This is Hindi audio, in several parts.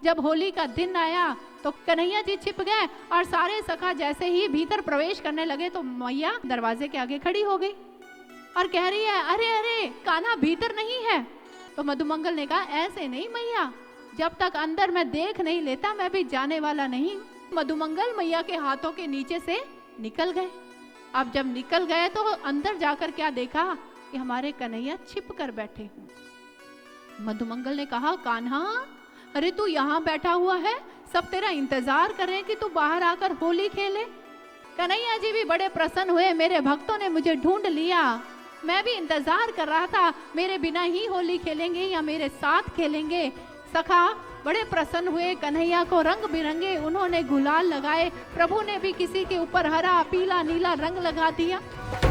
जब होली का दिन आया तो कन्हैया जी छिप गए और सारे सखा जैसे ही भीतर प्रवेश करने लगे तो मैया दरवाजे के आगे खड़ी हो गई और कह रही है, अरे अरे कान्हा भीतर नहीं है। तो मधुमंगल ने कहा, ऐसे नहीं मैया, जब तक अंदर मैं देख नहीं लेता मैं भी जाने वाला नहीं। मधुमंगल मैया के हाथों के नीचे से निकल गए। अब जब निकल गए तो अंदर जाकर क्या देखा कि हमारे कन्हैया छिप कर बैठे हैं। मधुमंगल ने कहा, कान्हा अरे तू यहाँ बैठा हुआ है, सब तेरा इंतजार कर रहे हैं कि तू बाहर आकर होली खेले। कन्हैया जी भी बड़े प्रसन्न हुए, मेरे भक्तों ने मुझे ढूंढ लिया, मैं भी इंतजार कर रहा था मेरे बिना ही होली खेलेंगे या मेरे साथ खेलेंगे। सखा बड़े प्रसन्न हुए, कन्हैया को रंग बिरंगे उन्होंने गुलाल लगाए। प्रभु ने भी किसी के ऊपर हरा पीला नीला रंग लगा दिया।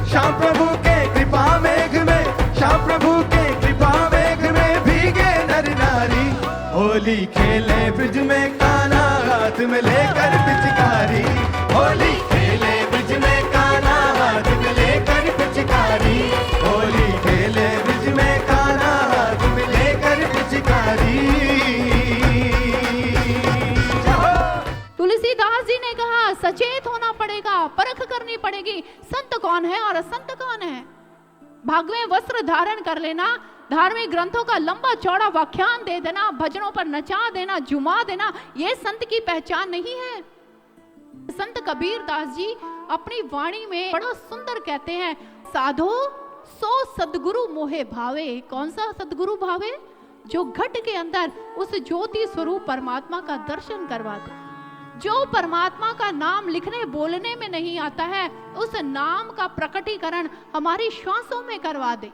श्याम प्रभु के कृपा मेघ में, श्याम प्रभु के कृपा मेघ में भीगे नर नारी, होली खेले ब्रिज में कान्हा हाथ में लेकर पिचकारी, होली खेले ब्रिज में कान्हा हाथ में लेकर पिचकारी, होली खेले ब्रिज में कान्हा हाथ में लेकर पिचकारी। तुलसीदास जी ने कहा, सचेत होना पड़ेगा, परख करनी पड़ेगी, संत कौन है और असंत कौन है। भागवे वस्त्र धारण कर लेना, धार्मिक ग्रंथों का लंबा चौड़ा व्याख्यान दे देना, भजनों पर नचा देना, जुमा देना, ये संत की पहचान नहीं है। संत कबीर दास जी अपनी वाणी में बड़ा सुंदर कहते हैं, साधो सो सदगुरु मोहे भावे। कौन सा सदगुरु भावे? जो घट के अंदर उस ज्योति स्वरूप परमात्मा का दर्शन करवा दे। जो परमात्मा का नाम लिखने बोलने में नहीं आता है, उस नाम का प्रकटीकरण हमारी श्वासों में करवा दे।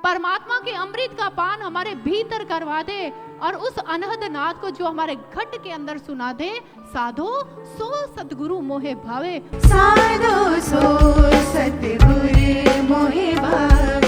परमात्मा के अमृत का पान हमारे भीतर करवा दे और उस अनहद नाद को जो हमारे घट के अंदर सुना दे। साधो सो सतगुरु मोहे भावे, साधो सो सतगुरु मोहे भावे।